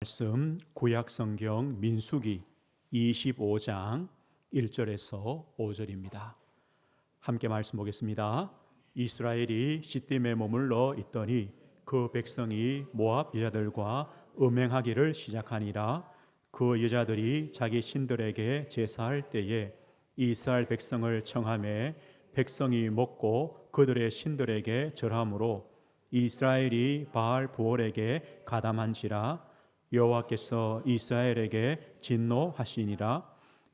말씀 구약 성경 민수기 25장 1절에서 5절입니다. 함께 말씀 보겠습니다. 이스라엘이 시딤에 머물러 있더니 그 백성이 모압 여자들과 음행하기를 시작하니라. 그 여자들이 자기 신들에게 제사할 때에 이스라엘 백성을 청하매 백성이 먹고 그들의 신들에게 절하므로 이스라엘이 바알 부올에게 가담한지라. 여호와께서 이스라엘에게 진노하시니라.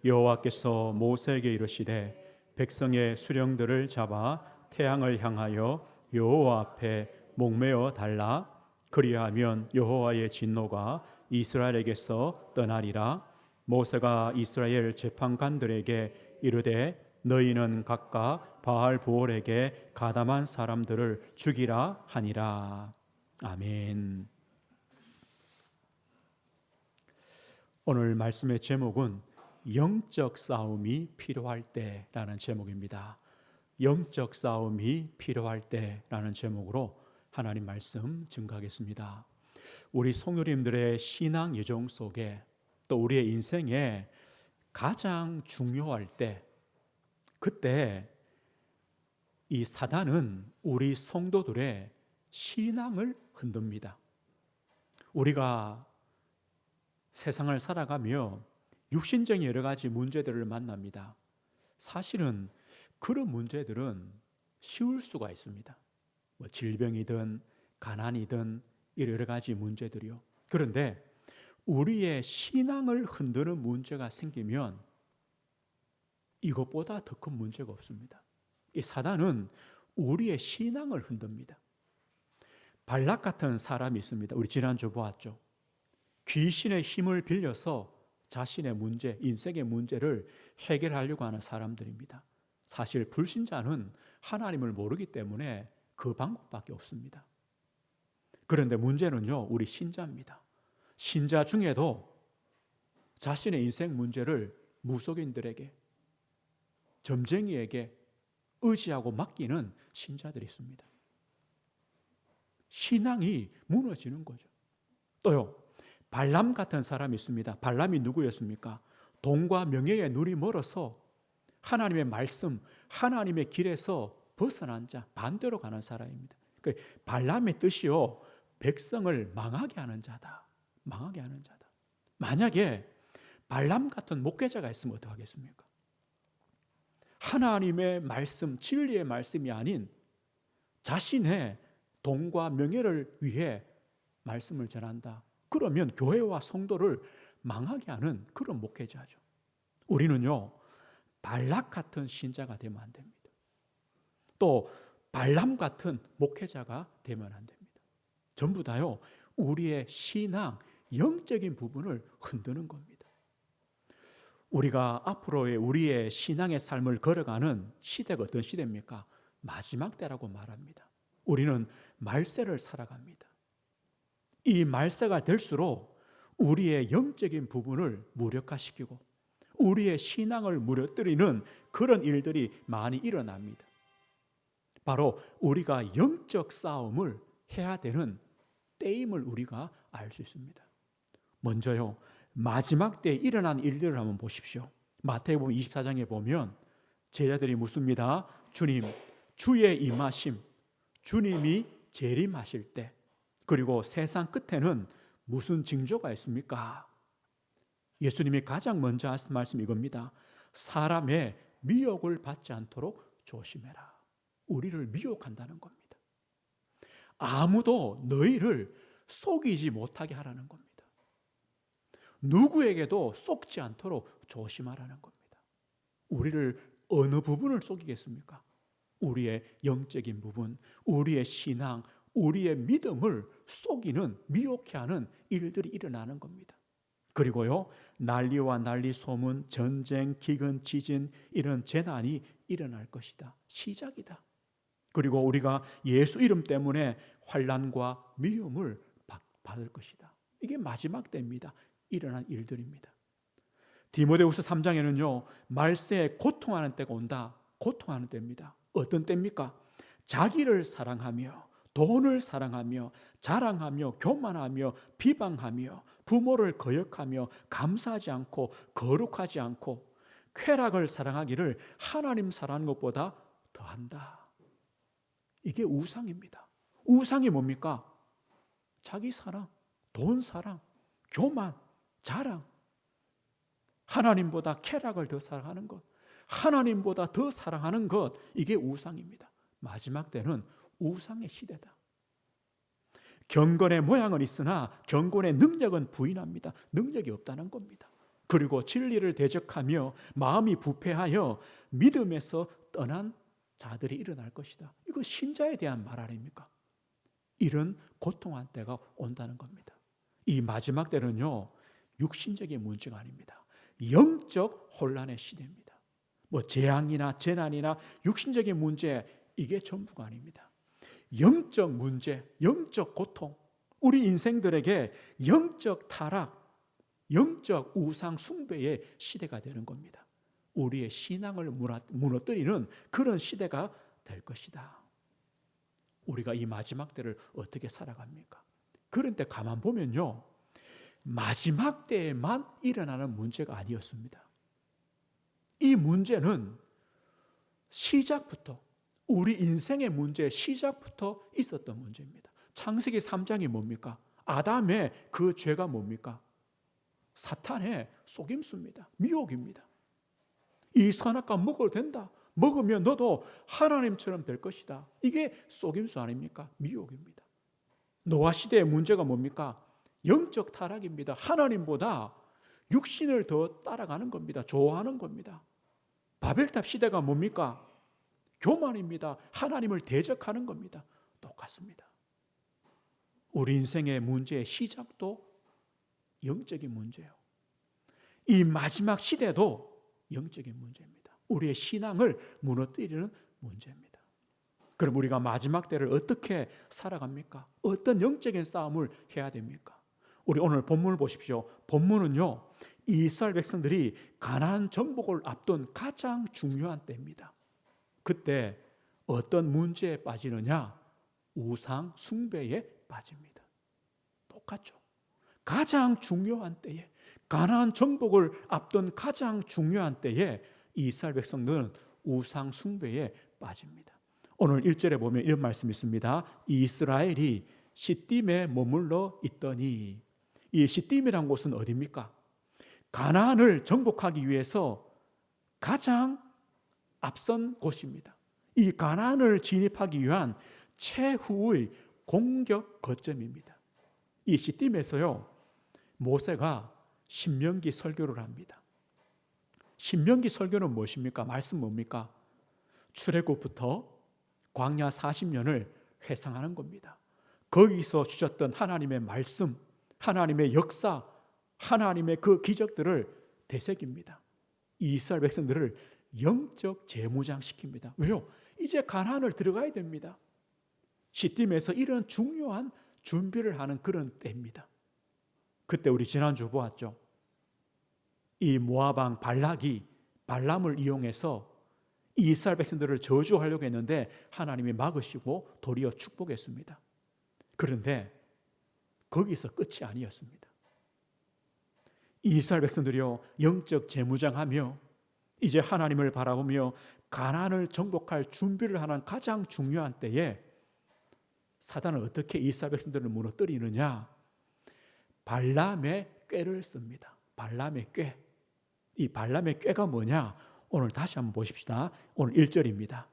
여호와께서 모세에게 이르시되 백성의 수령들을 잡아 태양을 향하여 여호와 앞에 목매어 달라. 그리하면 여호와의 진노가 이스라엘에게서 떠나리라. 모세가 이스라엘 재판관들에게 이르되 너희는 각각 바알 부올에게 가담한 사람들을 죽이라 하니라. 아멘. 오늘 말씀의 제목은 영적 싸움이 필요할 때라는 제목입니다. 영적 싸움이 필요할 때라는 제목으로 하나님 말씀 증거하겠습니다. 우리 성도님들의 신앙 여정 속에 또 우리의 인생에 가장 중요할 때, 그때 이 사단은 우리 성도들의 신앙을 흔듭니다. 우리가 세상을 살아가며 육신적인 여러 가지 문제들을 만납니다. 사실은 그런 문제들은 쉬울 수가 있습니다. 질병이든 가난이든 여러 가지 문제들이요. 그런데 우리의 신앙을 흔드는 문제가 생기면 이것보다 더 큰 문제가 없습니다. 이 사단은 우리의 신앙을 흔듭니다. 발락 같은 사람이 있습니다. 우리 지난주 보았죠. 귀신의 힘을 빌려서 자신의 문제, 인생의 문제를 해결하려고 하는 사람들입니다. 사실 불신자는 하나님을 모르기 때문에 그 방법밖에 없습니다. 그런데 문제는요, 우리 신자입니다. 신자 중에도 자신의 인생 문제를 무속인들에게, 점쟁이에게 의지하고 맡기는 신자들이 있습니다. 신앙이 무너지는 거죠. 또요, 발람 같은 사람이 있습니다. 발람이 누구였습니까? 돈과 명예에 눈이 멀어서 하나님의 말씀, 하나님의 길에서 벗어난 자, 반대로 가는 사람입니다. 발람의 뜻이요, 백성을 망하게 하는 자다. 망하게 하는 자다. 만약에 발람 같은 목회자가 있으면 어떡하겠습니까? 하나님의 말씀, 진리의 말씀이 아닌 자신의 돈과 명예를 위해 말씀을 전한다. 그러면 교회와 성도를 망하게 하는 그런 목회자죠. 우리는요, 발락 같은 신자가 되면 안 됩니다. 또 발람 같은 목회자가 되면 안 됩니다. 전부 다요, 우리의 신앙, 영적인 부분을 흔드는 겁니다. 우리가 앞으로의 우리의 신앙의 삶을 걸어가는 시대가 어떤 시대입니까? 마지막 때라고 말합니다. 우리는 말세를 살아갑니다. 이 말세가 될수록 우리의 영적인 부분을 무력화시키고 우리의 신앙을 무너뜨리는 그런 일들이 많이 일어납니다. 바로 우리가 영적 싸움을 해야 되는 때임을 우리가 알 수 있습니다. 먼저요, 마지막 때에 일어난 일들을 한번 보십시오. 마태복음 24장에 보면 제자들이 묻습니다. 주님, 주의 임하심, 주님이 재림하실 때, 그리고 세상 끝에는 무슨 징조가 있습니까? 예수님이 가장 먼저 하신 말씀이 이겁니다. 사람의 미혹을 받지 않도록 조심해라. 우리를 미혹한다는 겁니다. 아무도 너희를 속이지 못하게 하라는 겁니다. 누구에게도 속지 않도록 조심하라는 겁니다. 우리를 어느 부분을 속이겠습니까? 우리의 영적인 부분, 우리의 신앙, 우리의 믿음을 속이는, 미혹해 하는 일들이 일어나는 겁니다. 그리고요, 난리와 난리, 소문, 전쟁, 기근, 지진, 이런 재난이 일어날 것이다. 시작이다. 그리고 우리가 예수 이름 때문에 환난과 미움을 받을 것이다. 이게 마지막 때입니다. 일어난 일들입니다. 디모데후서 3장에는요, 말세에 고통하는 때가 온다. 고통하는 때입니다. 어떤 때입니까? 자기를 사랑하며 돈을 사랑하며 자랑하며 교만하며 비방하며 부모를 거역하며 감사하지 않고 거룩하지 않고 쾌락을 사랑하기를 하나님 사랑하는 것보다 더한다. 이게 우상입니다. 우상이 뭡니까? 자기 사랑, 돈 사랑, 교만, 자랑. 하나님보다 쾌락을 더 사랑하는 것, 하나님보다 더 사랑하는 것, 이게 우상입니다. 마지막 때는 우상의 시대다. 경건의 모양은 있으나 경건의 능력은 부인합니다. 능력이 없다는 겁니다. 그리고 진리를 대적하며 마음이 부패하여 믿음에서 떠난 자들이 일어날 것이다. 이거 신자에 대한 말 아닙니까? 이런 고통한 때가 온다는 겁니다. 이 마지막 때는요, 육신적인 문제가 아닙니다. 영적 혼란의 시대입니다. 뭐 재앙이나 재난이나 육신적인 문제, 이게 전부가 아닙니다. 영적 문제, 영적 고통, 우리 인생들에게 영적 타락, 영적 우상 숭배의 시대가 되는 겁니다. 우리의 신앙을 무너뜨리는 그런 시대가 될 것이다. 우리가 이 마지막 때를 어떻게 살아갑니까? 그런 때 가만 보면요, 마지막 때에만 일어나는 문제가 아니었습니다. 이 문제는 시작부터, 우리 인생의 문제 시작부터 있었던 문제입니다. 창세기 3장이 뭡니까? 아담의 그 죄가 뭡니까? 사탄의 속임수입니다. 미혹입니다. 이 선악과 먹어도 된다. 먹으면 너도 하나님처럼 될 것이다. 이게 속임수 아닙니까? 미혹입니다. 노아 시대의 문제가 뭡니까? 영적 타락입니다. 하나님보다 육신을 더 따라가는 겁니다. 좋아하는 겁니다. 바벨탑 시대가 뭡니까? 교만입니다. 하나님을 대적하는 겁니다. 똑같습니다. 우리 인생의 문제의 시작도 영적인 문제예요. 이 마지막 시대도 영적인 문제입니다. 우리의 신앙을 무너뜨리는 문제입니다. 그럼 우리가 마지막 때를 어떻게 살아갑니까? 어떤 영적인 싸움을 해야 됩니까? 우리 오늘 본문을 보십시오. 본문은요, 이스라엘 백성들이 가나안 정복을 앞둔 가장 중요한 때입니다. 그때 어떤 문제에 빠지느냐? 우상 숭배에 빠집니다. 똑같죠. 가장 중요한 때에, 가나안 정복을 앞둔 가장 중요한 때에 이스라엘 백성들은 우상 숭배에 빠집니다. 오늘 1절에 보면 이런 말씀이 있습니다. 이스라엘이 시딤에 머물러 있더니, 이 시딤이란 곳은 어디입니까? 가나안을 정복하기 위해서 가장 앞선 곳입니다. 이 가나안을 진입하기 위한 최후의 공격 거점입니다. 이 시딤에서요, 모세가 신명기 설교를 합니다. 신명기 설교는 무엇입니까? 말씀 뭡니까? 출애굽부터 광야 40년을 회상하는 겁니다. 거기서 주셨던 하나님의 말씀, 하나님의 역사, 하나님의 그 기적들을 되새깁니다. 이스라엘 백성들을 영적 재무장시킵니다. 왜요? 이제 가나안을 들어가야 됩니다. 시딤에서 이런 중요한 준비를 하는 그런 때입니다. 그때 우리 지난주 보았죠. 이 모압 왕 발락이 발람을 이용해서 이스라엘 백성들을 저주하려고 했는데 하나님이 막으시고 도리어 축복했습니다. 그런데 거기서 끝이 아니었습니다. 이스라엘 백성들이요, 영적 재무장하며 이제 하나님을 바라보며 가나안을 정복할 준비를 하는 가장 중요한 때에 사단은 어떻게 이스라엘 백성들을 무너뜨리느냐? 발람의 꾀를 씁니다. 발람의 꾀. 이 발람의 꾀가 뭐냐? 오늘 다시 한번 보십시다. 오늘 1절입니다.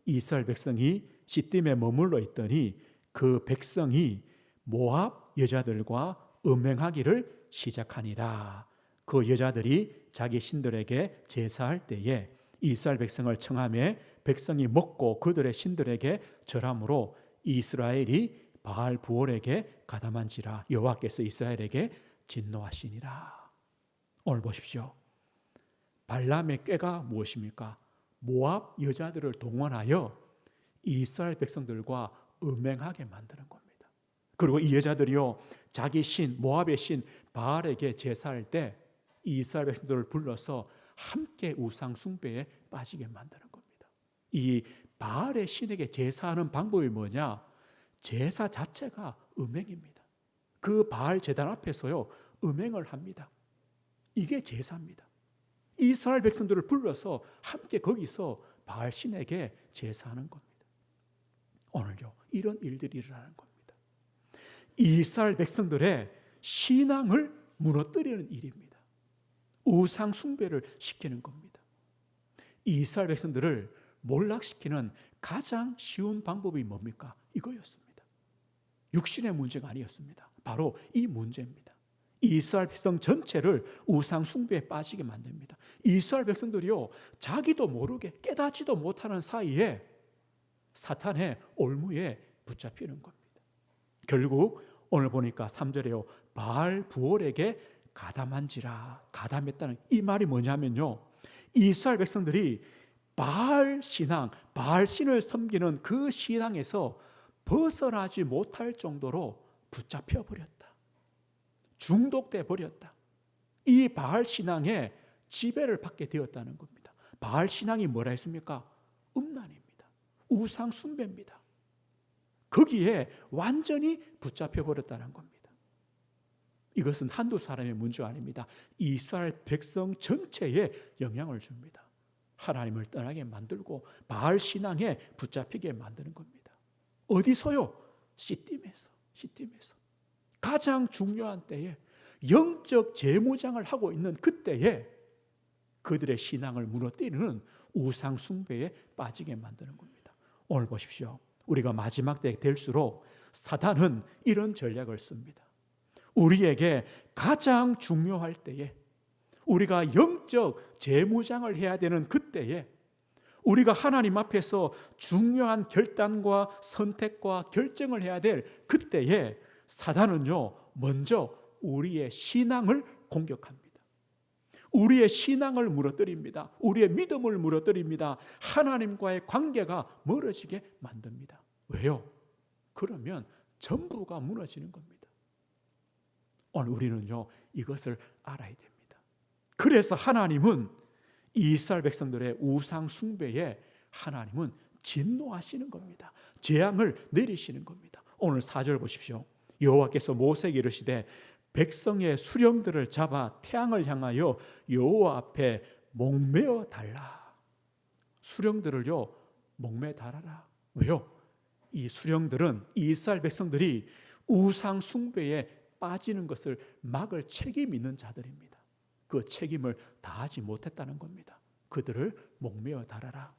이스라엘 백성이 시딤에 머물러 있더니 그 백성이 모압 여자들과 음행하기를 시작하니라. 그 여자들이 자기 신들에게 제사할 때에 이스라엘 백성을 청하며 백성이 먹고 그들의 신들에게 절함으로 이스라엘이 바알 부올에게 가담한지라. 여호와께서 이스라엘에게 진노하시니라. 오늘 보십시오. 발람의 꾀가 무엇입니까? 모압 여자들을 동원하여 이스라엘 백성들과 음행하게 만드는 겁니다. 그리고 이 여자들이요, 자기 신, 모압의 신 바알에게 제사할 때 이스라엘 백성들을 불러서 함께 우상 숭배에 빠지게 만드는 겁니다. 이 바알의 신에게 제사하는 방법이 뭐냐? 제사 자체가 음행입니다. 그 바알 제단 앞에서요, 음행을 합니다. 이게 제사입니다. 이스라엘 백성들을 불러서 함께 거기서 바알 신에게 제사하는 겁니다. 오늘요, 이런 일들이 일어나는 겁니다. 이스라엘 백성들의 신앙을 무너뜨리는 일입니다. 우상 숭배를 시키는 겁니다. 이스라엘 백성들을 몰락시키는 가장 쉬운 방법이 뭡니까? 이거였습니다. 육신의 문제가 아니었습니다. 바로 이 문제입니다. 이스라엘 백성 전체를 우상 숭배에 빠지게 만듭니다. 이스라엘 백성들이요, 자기도 모르게 깨닫지도 못하는 사이에 사탄의 올무에 붙잡히는 겁니다. 결국 오늘 보니까 3절에요, 바알 부올에게 가담한지라. 가담했다는 이 말이 뭐냐면요, 이스라엘 백성들이 바알 신앙, 바알 신을 섬기는 그 신앙에서 벗어나지 못할 정도로 붙잡혀 버렸다. 중독돼 버렸다. 이 바알 신앙에 지배를 받게 되었다는 겁니다. 바알 신앙이 뭐라 했습니까? 음란입니다. 우상 숭배입니다. 거기에 완전히 붙잡혀 버렸다는 겁니다. 이것은 한두 사람의 문제가 아닙니다. 이스라엘 백성 전체에 영향을 줍니다. 하나님을 떠나게 만들고 바알 신앙에 붙잡히게 만드는 겁니다. 어디서요? 시딤에서. 가장 중요한 때에, 영적 재무장을 하고 있는 그때에 그들의 신앙을 무너뜨리는 우상 숭배에 빠지게 만드는 겁니다. 오늘 보십시오. 우리가 마지막 때 될수록 사단은 이런 전략을 씁니다. 우리에게 가장 중요할 때에, 우리가 영적 재무장을 해야 되는 그때에, 우리가 하나님 앞에서 중요한 결단과 선택과 결정을 해야 될 그때에 사단은요, 먼저 우리의 신앙을 공격합니다. 우리의 신앙을 무너뜨립니다. 우리의 믿음을 무너뜨립니다. 하나님과의 관계가 멀어지게 만듭니다. 왜요? 그러면 전부가 무너지는 겁니다. 오늘 우리는요, 이것을 알아야 됩니다. 그래서 하나님은 이스라엘 백성들의 우상 숭배에 하나님은 진노하시는 겁니다. 재앙을 내리시는 겁니다. 오늘 4절 보십시오. 여호와께서 모세에게 이르시되 백성의 수령들을 잡아 태양을 향하여 여호와 앞에 목매어 달라. 수령들을요, 목매 달아라. 왜요? 이 수령들은 이스라엘 백성들이 우상 숭배에 빠지는 것을 막을 책임이 있는 자들입니다. 그 책임을 다하지 못했다는 겁니다. 그들을 목매어 달아라.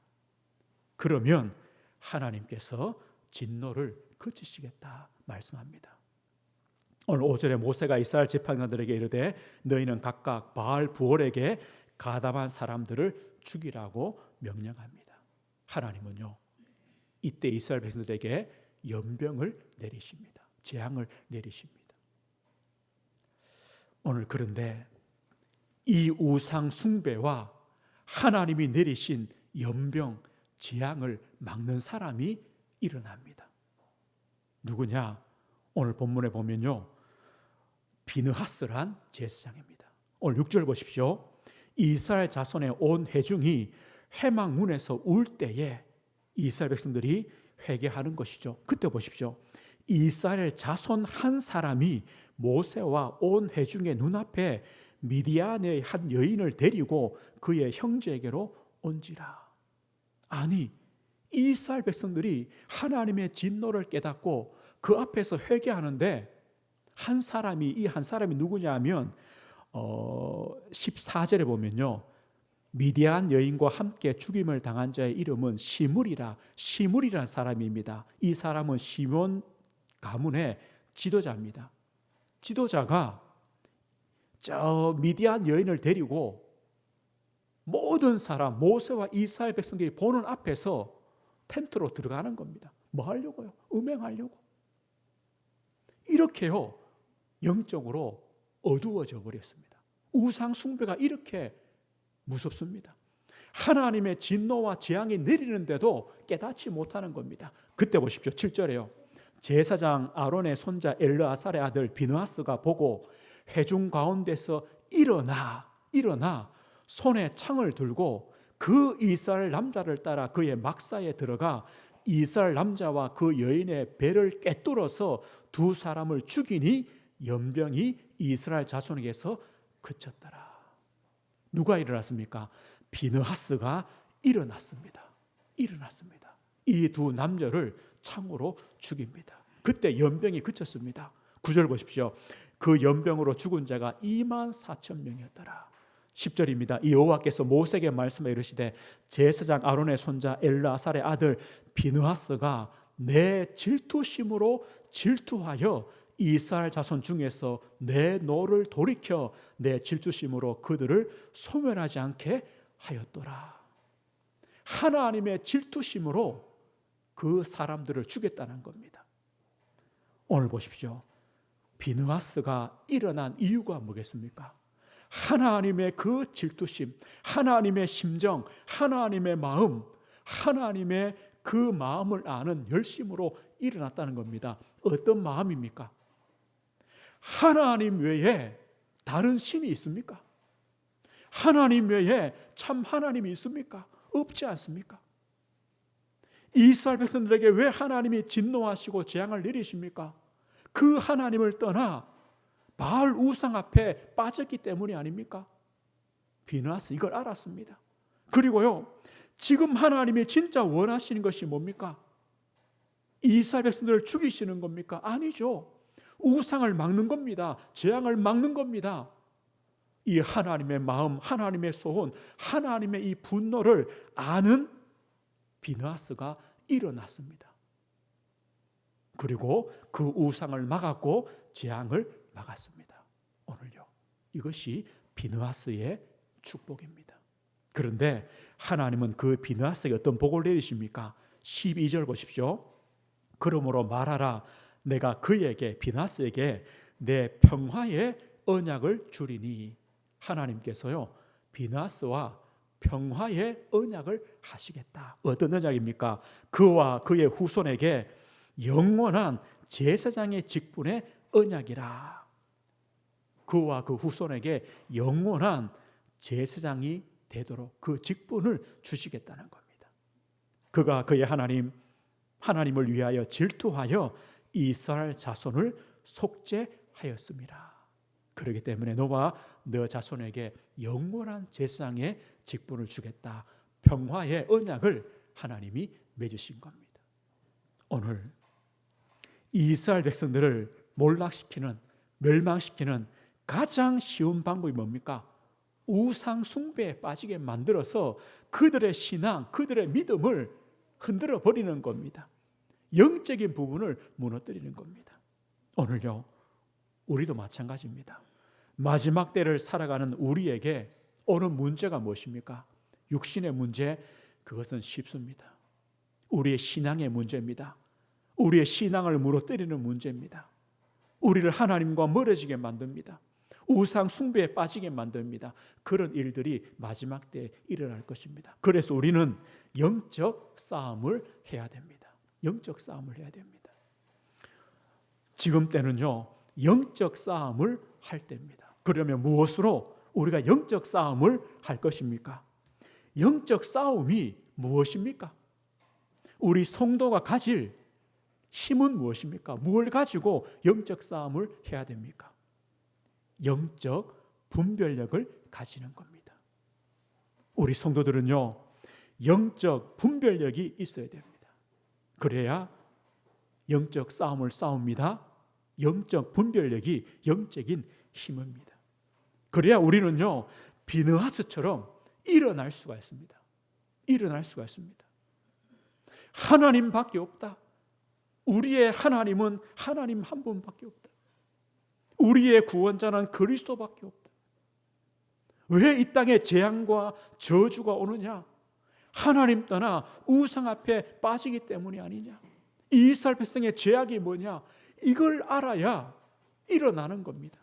그러면 하나님께서 진노를 그치시겠다 말씀합니다. 오늘 5절에 모세가 이스라엘 지파장들에게 이르되 너희는 각각 바알 부올에게 가담한 사람들을 죽이라고 명령합니다. 하나님은요, 이때 이스라엘 백성들에게 연병을 내리십니다. 재앙을 내리십니다. 오늘 그런데 이 우상 숭배와 하나님이 내리신 연병, 재앙을 막는 사람이 일어납니다. 누구냐? 오늘 본문에 보면요, 비느하스란 제사장입니다. 오늘 6절 보십시오. 이스라엘 자손의 온 회중이 회막문에서 울 때에 이스라엘 백성들이 회개하는 것이죠. 그때 보십시오. 이스라엘 자손 한 사람이 모세와 온 회중의 눈앞에 미디안의 한 여인을 데리고 그의 형제에게로 온지라. 아니, 이스라엘 백성들이 하나님의 진노를 깨닫고 그 앞에서 회개하는데 이 한 사람이 누구냐 하면 14절에 보면요, 미디안 여인과 함께 죽임을 당한 자의 이름은 시물이라는 사람입니다. 이 사람은 시몬 가문의 지도자입니다. 지도자가 저 미디안 여인을 데리고 모든 사람, 모세와 이스라엘 백성들이 보는 앞에서 텐트로 들어가는 겁니다. 뭐 하려고요? 음행하려고. 이렇게요, 영적으로 어두워져 버렸습니다. 우상 숭배가 이렇게 무섭습니다. 하나님의 진노와 재앙이 내리는데도 깨닫지 못하는 겁니다. 그때 보십시오. 7절에요. 제사장 아론의 손자 엘르아살의 아들 비느하스가 보고 회중 가운데서 일어나 손에 창을 들고 그 이스라엘 남자를 따라 그의 막사에 들어가 이스라엘 남자와 그 여인의 배를 꿰뚫어서 두 사람을 죽이니 연병이 이스라엘 자손에게서 그쳤더라. 누가 일어났습니까? 비느하스가 일어났습니다. 이 두 남녀를 창으로 죽입니다. 그때 연병이 그쳤습니다. 9절 보십시오. 그 연병으로 죽은 자가 24,000명이었더라. 10절입니다. 여호와께서 모세에게 말씀해 이르시되 제사장 아론의 손자 엘르아살의 아들 비느하스가 내 질투심으로 질투하여 이스라엘 자손 중에서 내 노를 돌이켜 내 질투심으로 그들을 소멸하지 않게 하였더라. 하나님의 질투심으로 그 사람들을 죽였다는 겁니다. 오늘 보십시오. 비느하스가 일어난 이유가 뭐겠습니까? 하나님의 그 질투심, 하나님의 심정, 하나님의 마음, 하나님의 그 마음을 아는 열심으로 일어났다는 겁니다. 어떤 마음입니까? 하나님 외에 다른 신이 있습니까? 하나님 외에 참 하나님이 있습니까? 없지 않습니까? 이스라엘 백성들에게 왜 하나님이 진노하시고 재앙을 내리십니까? 그 하나님을 떠나 바알 우상 앞에 빠졌기 때문이 아닙니까? 비느하스 이걸 알았습니다. 그리고요, 지금 하나님이 진짜 원하시는 것이 뭡니까? 이스라엘 백성들을 죽이시는 겁니까? 아니죠. 우상을 막는 겁니다. 재앙을 막는 겁니다. 이 하나님의 마음, 하나님의 소원, 하나님의 이 분노를 아는 비느하스가 일어났습니다. 그리고 그 우상을 막았고 재앙을 막았습니다. 오늘요, 이것이 비느하스의 축복입니다. 그런데 하나님은 그 비느하스에게 어떤 복을 내리십니까? 12절 보십시오. 그러므로 말하라, 내가 그에게 비느하스에게 내 평화의 언약을 주리니. 하나님께서요, 비느하스와 평화의 언약을 하시겠다. 어떤 언약입니까? 그와 그의 후손에게 영원한 제사장의 직분의 언약이라. 그와 그 후손에게 영원한 제사장이 되도록 그 직분을 주시겠다는 겁니다. 그가 그의 하나님을 위하여 질투하여 이스라엘 자손을 속죄하였습니다. 그렇기 때문에 너와 너 자손에게 영원한 제사장의 직분을 주겠다. 평화의 언약을 하나님이 맺으신 겁니다. 오늘 이스라엘 백성들을 몰락시키는, 멸망시키는 가장 쉬운 방법이 뭡니까? 우상 숭배에 빠지게 만들어서 그들의 신앙, 그들의 믿음을 흔들어 버리는 겁니다. 영적인 부분을 무너뜨리는 겁니다. 오늘요, 우리도 마찬가지입니다. 마지막 때를 살아가는 우리에게 오는 문제가 무엇입니까? 육신의 문제, 그것은 쉽습니다. 우리의 신앙의 문제입니다. 우리의 신앙을 무너뜨리는 문제입니다. 우리를 하나님과 멀어지게 만듭니다. 우상 숭배에 빠지게 만듭니다. 그런 일들이 마지막 때에 일어날 것입니다. 그래서 우리는 영적 싸움을 해야 됩니다. 영적 싸움을 해야 됩니다. 지금 때는요, 영적 싸움을 할 때입니다. 그러면 무엇으로 우리가 영적 싸움을 할 것입니까? 영적 싸움이 무엇입니까? 우리 성도가 가질 힘은 무엇입니까? 무엇을 가지고 영적 싸움을 해야 됩니까? 영적 분별력을 가지는 겁니다. 우리 성도들은요, 영적 분별력이 있어야 됩니다. 그래야 영적 싸움을 싸웁니다. 영적 분별력이 영적인 힘입니다. 그래야 우리는요, 비느하스처럼 일어날 수가 있습니다. 일어날 수가 있습니다. 하나님밖에 없다. 우리의 하나님은 하나님 한 분밖에 없다. 우리의 구원자는 그리스도밖에 없다. 왜 이 땅에 재앙과 저주가 오느냐? 하나님 떠나 우상 앞에 빠지기 때문이 아니냐? 이스라엘 백성의 죄악이 뭐냐? 이걸 알아야 일어나는 겁니다.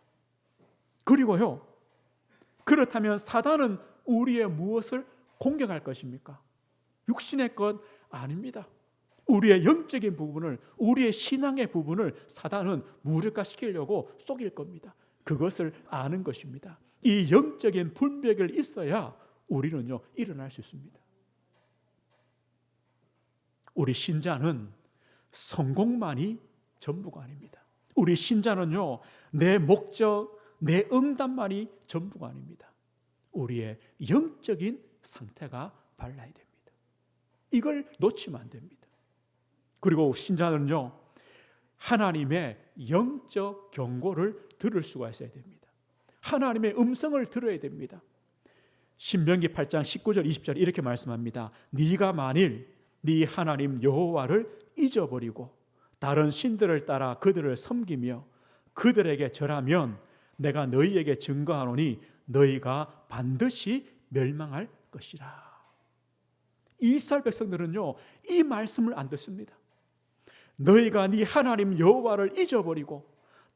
그리고요, 그렇다면 사단은 우리의 무엇을 공격할 것입니까? 육신의 것 아닙니다. 우리의 영적인 부분을, 우리의 신앙의 부분을 사단은 무력화시키려고 속일 겁니다. 그것을 아는 것입니다. 이 영적인 분별이 있어야 우리는요, 일어날 수 있습니다. 우리 신자는 성공만이 전부가 아닙니다. 우리 신자는요, 내 목적, 내 응답만이 전부가 아닙니다. 우리의 영적인 상태가 발라야 됩니다. 이걸 놓치면 안 됩니다. 그리고 신자들은요, 하나님의 영적 경고를 들을 수가 있어야 됩니다. 하나님의 음성을 들어야 됩니다. 신명기 8장 19절 20절 이렇게 말씀합니다. 네가 만일 네 하나님 여호와를 잊어버리고 다른 신들을 따라 그들을 섬기며 그들에게 절하면 내가 너희에게 증거하노니 너희가 반드시 멸망할 것이라. 이스라엘 백성들은요, 이 말씀을 안 듣습니다. 너희가 네 하나님 여호와를 잊어버리고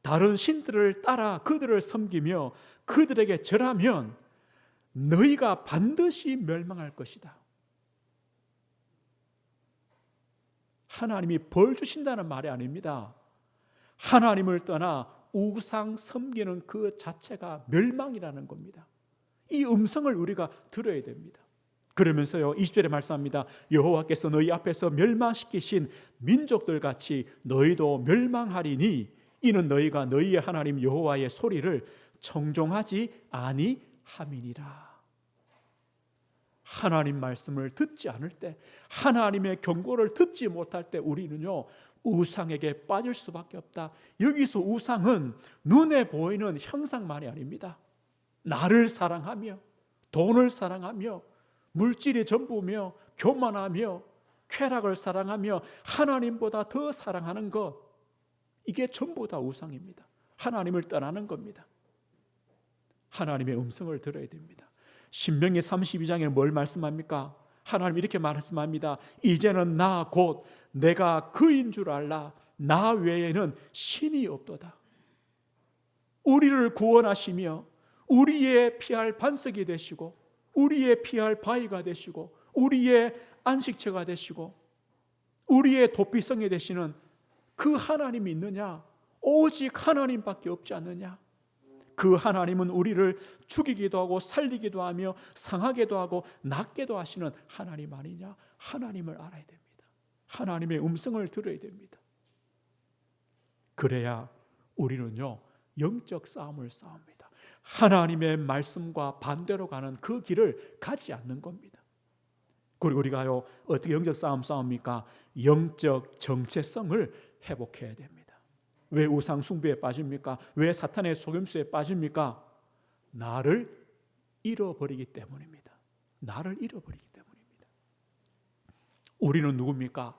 다른 신들을 따라 그들을 섬기며 그들에게 절하면 너희가 반드시 멸망할 것이다. 하나님이 벌 주신다는 말이 아닙니다. 하나님을 떠나 우상 섬기는 그 자체가 멸망이라는 겁니다. 이 음성을 우리가 들어야 됩니다. 그러면서요, 20절에 말씀합니다. 여호와께서 너희 앞에서 멸망시키신 민족들 같이 너희도 멸망하리니 이는 너희가 너희의 하나님 여호와의 소리를 청종하지 아니함이니라. 하나님 말씀을 듣지 않을 때, 하나님의 경고를 듣지 못할 때 우리는요, 우상에게 빠질 수밖에 없다. 여기서 우상은 눈에 보이는 형상만이 아닙니다. 나를 사랑하며 돈을 사랑하며 물질이 전부며 교만하며 쾌락을 사랑하며 하나님보다 더 사랑하는 것, 이게 전부 다 우상입니다. 하나님을 떠나는 겁니다. 하나님의 음성을 들어야 됩니다. 신명기 32장에는 뭘 말씀합니까? 하나님 이렇게 말씀합니다. 이제는 나 곧 내가 그인 줄 알라. 나 외에는 신이 없도다. 우리를 구원하시며 우리의 피할 반석이 되시고 우리의 피할 바위가 되시고 우리의 안식처가 되시고 우리의 도피성이 되시는 그 하나님이 있느냐? 오직 하나님밖에 없지 않느냐? 그 하나님은 우리를 죽이기도 하고 살리기도 하며 상하게도 하고 낫게도 하시는 하나님 아니냐? 하나님을 알아야 됩니다. 하나님의 음성을 들어야 됩니다. 그래야 우리는요, 영적 싸움을 싸웁니다. 하나님의 말씀과 반대로 가는 그 길을 가지 않는 겁니다. 그리고 우리가요, 어떻게 영적 싸움 싸웁니까? 영적 정체성을 회복해야 됩니다. 왜 우상 숭배에 빠집니까? 왜 사탄의 속임수에 빠집니까? 나를 잃어버리기 때문입니다. 나를 잃어버리기 때문입니다. 우리는 누굽니까?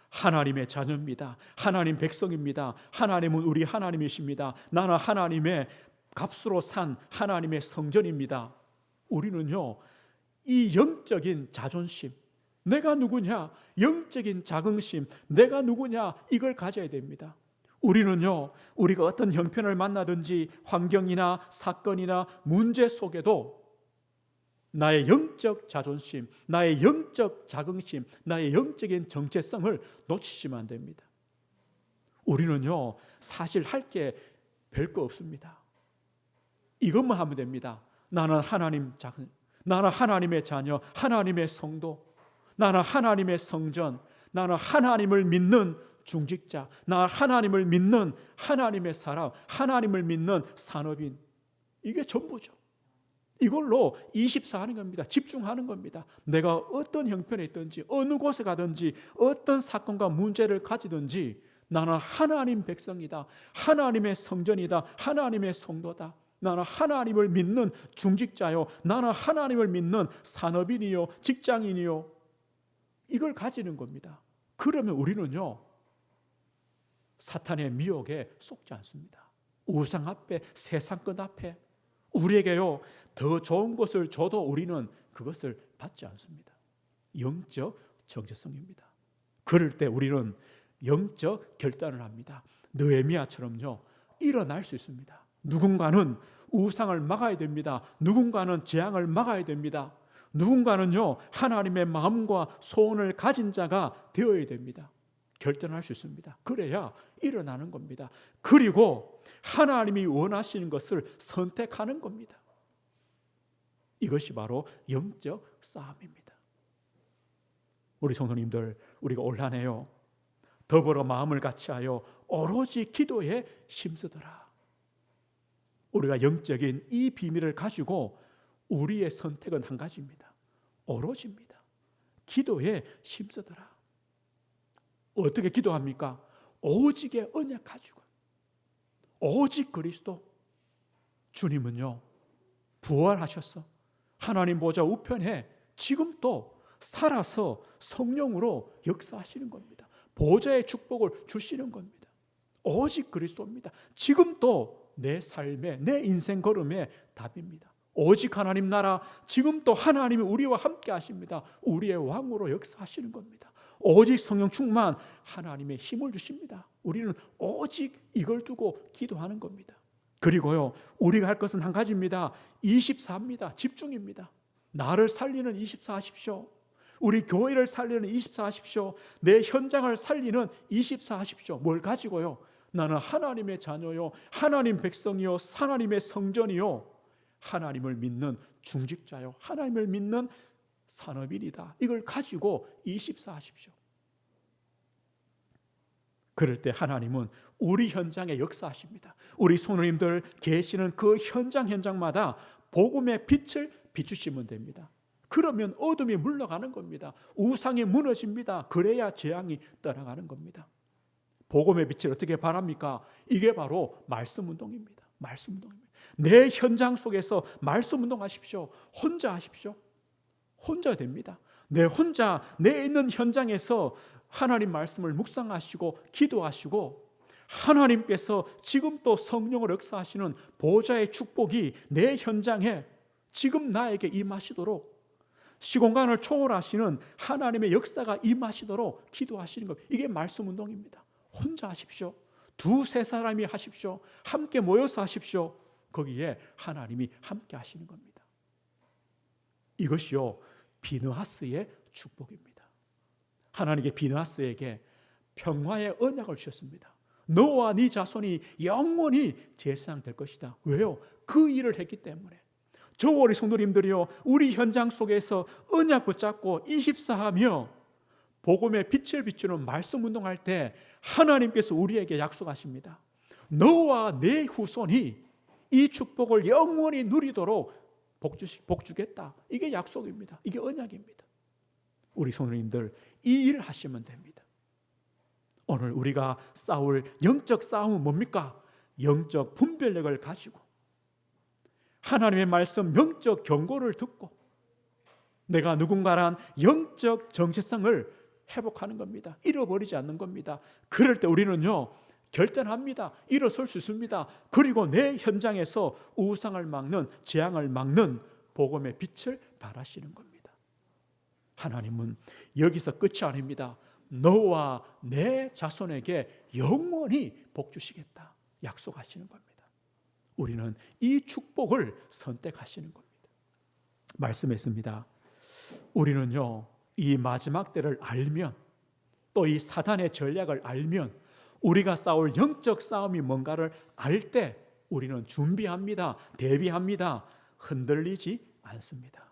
하나님의 자녀입니다. 하나님 백성입니다. 하나님은 우리 하나님이십니다. 나는 하나님의 값으로 산 하나님의 성전입니다. 우리는요, 이 영적인 자존심, 내가 누구냐, 영적인 자긍심, 내가 누구냐, 이걸 가져야 됩니다. 우리는요, 우리가 어떤 형편을 만나든지 환경이나 사건이나 문제 속에도 나의 영적 자존심, 나의 영적 자긍심, 나의 영적인 정체성을 놓치시면 안 됩니다. 우리는요, 사실 할 게 별거 없습니다. 이것만 하면 됩니다. 나는 나는 하나님의 자녀, 하나님의 성도, 나는 하나님의 성전, 나는 하나님을 믿는 중직자, 나는 하나님을 믿는 하나님의 사람, 하나님을 믿는 산업인. 이게 전부죠. 이걸로 24하는 겁니다. 집중하는 겁니다. 내가 어떤 형편에 있든지 어느 곳에 가든지 어떤 사건과 문제를 가지든지 나는 하나님 백성이다. 하나님의 성전이다. 하나님의 성도다. 나는 하나님을 믿는 중직자요. 나는 하나님을 믿는 산업인이요. 직장인이요. 이걸 가지는 겁니다. 그러면 우리는요, 사탄의 미혹에 속지 않습니다. 우상 앞에, 세상 것 앞에 우리에게요, 더 좋은 것을 줘도 우리는 그것을 받지 않습니다. 영적 정체성입니다. 그럴 때 우리는 영적 결단을 합니다. 느헤미야처럼요, 일어날 수 있습니다. 누군가는 우상을 막아야 됩니다. 누군가는 재앙을 막아야 됩니다. 누군가는요, 하나님의 마음과 소원을 가진 자가 되어야 됩니다. 결단할 수 있습니다. 그래야 일어나는 겁니다. 그리고 하나님이 원하시는 것을 선택하는 겁니다. 이것이 바로 영적 싸움입니다. 우리 성도님들, 우리가 올 한 해요, 더불어 마음을 같이하여 오로지 기도에 힘쓰더라. 우리가 영적인 이 비밀을 가지고 우리의 선택은 한 가지입니다. 오로지입니다. 기도에 힘쓰더라. 어떻게 기도합니까? 오직의 언약 가지고, 오직 그리스도. 주님은요, 부활하셔서 하나님 보좌 우편에 지금 또 살아서 성령으로 역사하시는 겁니다. 보좌의 축복을 주시는 겁니다. 오직 그리스도입니다. 지금 또 내 삶에, 내 인생 걸음의 답입니다. 오직 하나님 나라, 지금 또 하나님이 우리와 함께 하십니다. 우리의 왕으로 역사하시는 겁니다. 오직 성령 충만, 하나님의 힘을 주십니다. 우리는 오직 이걸 두고 기도하는 겁니다. 그리고요, 우리가 할 것은 한 가지입니다. 24입니다. 집중입니다. 나를 살리는 24 하십시오. 우리 교회를 살리는 24 하십시오. 내 현장을 살리는 24 하십시오. 뭘 가지고요? 나는 하나님의 자녀요, 하나님 백성이요, 하나님의 성전이요, 하나님을 믿는 중직자요, 하나님을 믿는 산업인이다. 이걸 가지고 24 하십시오. 그럴 때 하나님은 우리 현장에 역사하십니다. 우리 성도님들 계시는 그 현장마다 복음의 빛을 비추시면 됩니다. 그러면 어둠이 물러가는 겁니다. 우상이 무너집니다. 그래야 재앙이 떠나가는 겁니다. 복음의 빛을 어떻게 바랍니까? 이게 바로 말씀 운동입니다. 말씀 운동입니다. 내 현장 속에서 말씀 운동하십시오. 혼자 하십시오. 혼자 됩니다. 혼자 내 있는 현장에서 하나님 말씀을 묵상하시고 기도하시고, 하나님께서 지금 또 성령을 역사하시는 보좌의 축복이 내 현장에 지금 나에게 임하시도록, 시공간을 초월하시는 하나님의 역사가 임하시도록 기도하시는 것. 이게 말씀 운동입니다. 혼자 하십시오. 두세 사람이 하십시오. 함께 모여서 하십시오. 거기에 하나님이 함께 하시는 겁니다. 이것이요, 비느하스의 축복입니다. 하나님께 비느하스에게 평화의 언약을 주셨습니다. 너와 네 자손이 영원히 제사장 될 것이다. 왜요? 그 일을 했기 때문에. 저 우리 성도님들이요, 우리 현장 속에서 언약 붙잡고 24하며 복음의 빛을 비추는 말씀 운동할 때 하나님께서 우리에게 약속하십니다. 너와 내 후손이 이 축복을 영원히 누리도록 복 주겠다. 이게 약속입니다. 이게 언약입니다. 우리 성도님들, 이 일을 하시면 됩니다. 오늘 우리가 싸울 영적 싸움은 뭡니까? 영적 분별력을 가지고 하나님의 말씀, 영적 경고를 듣고 내가 누군가란 영적 정체성을 회복하는 겁니다. 잃어버리지 않는 겁니다. 그럴 때 우리는요, 결단합니다. 일어설 수 있습니다. 그리고 내 현장에서 우상을 막는, 재앙을 막는 복음의 빛을 발하시는 겁니다. 하나님은 여기서 끝이 아닙니다. 너와 내 자손에게 영원히 복 주시겠다 약속하시는 겁니다. 우리는 이 축복을 선택하시는 겁니다. 말씀했습니다. 우리는요, 이 마지막 때를 알면, 또 이 사단의 전략을 알면, 우리가 싸울 영적 싸움이 뭔가를 알 때 우리는 준비합니다. 대비합니다. 흔들리지 않습니다.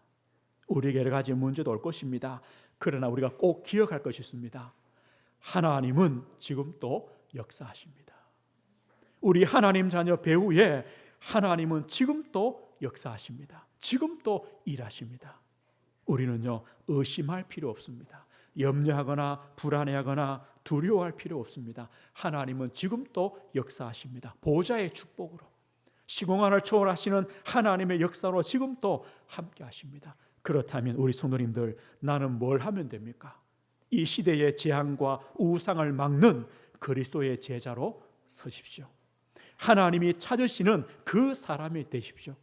우리에게 여러 가지 문제도 올 것입니다. 그러나 우리가 꼭 기억할 것이 있습니다. 하나님은 지금 또 역사하십니다. 우리 하나님 자녀 배후에 하나님은 지금 또 역사하십니다. 지금 또 일하십니다. 우리는요, 의심할 필요 없습니다. 염려하거나 불안해하거나 두려워할 필요 없습니다. 하나님은 지금 또 역사하십니다. 보좌의 축복으로, 시공간을 초월하시는 하나님의 역사로 지금 또 함께 하십니다. 그렇다면 우리 성도님들, 나는 뭘 하면 됩니까? 이 시대의 재앙과 우상을 막는 그리스도의 제자로 서십시오. 하나님이 찾으시는 그 사람이 되십시오.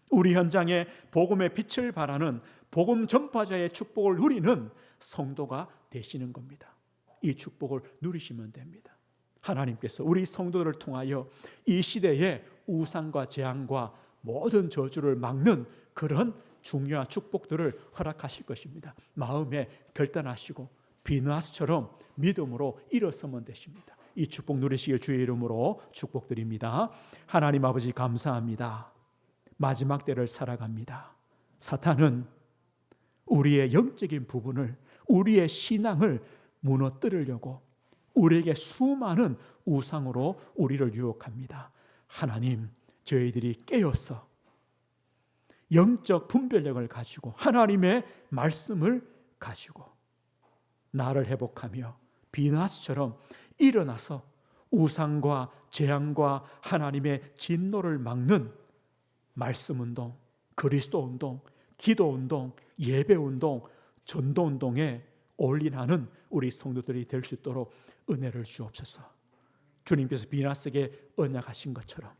우리 현장에 복음의 빛을 발하는 복음 전파자의 축복을 누리는 성도가 되시는 겁니다. 이 축복을 누리시면 됩니다. 하나님께서 우리 성도들을 통하여 이 시대의 우상과 재앙과 모든 저주를 막는 그런 중요한 축복들을 허락하실 것입니다. 마음에 결단하시고 비느하스처럼 믿음으로 일어서면 되십니다. 이 축복 누리시길 주의 이름으로 축복드립니다. 하나님 아버지, 감사합니다. 마지막 때를 살아갑니다. 사탄은 우리의 영적인 부분을, 우리의 신앙을 무너뜨리려고 우리에게 수많은 우상으로 우리를 유혹합니다. 하나님, 저희들이 깨어서 영적 분별력을 가지고 하나님의 말씀을 가지고 나를 회복하며 비나스처럼 일어나서 우상과 재앙과 하나님의 진노를 막는 말씀운동, 그리스도운동, 기도운동, 예배운동, 전도운동에 올인하는 우리 성도들이 될 수 있도록 은혜를 주옵소서. 주님께서 비나스에게 언약하신 것처럼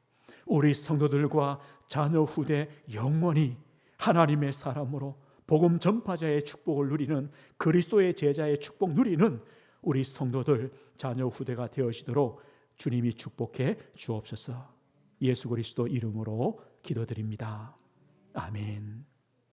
우리 성도들과 자녀 후대 영원히 하나님의 사람으로 복음 전파자의 축복을 누리는, 그리스도의 제자의 축복 누리는 우리 성도들 자녀 후대가 되어지도록 주님이 축복해 주옵소서. 예수 그리스도 이름으로 기도드립니다. 아멘.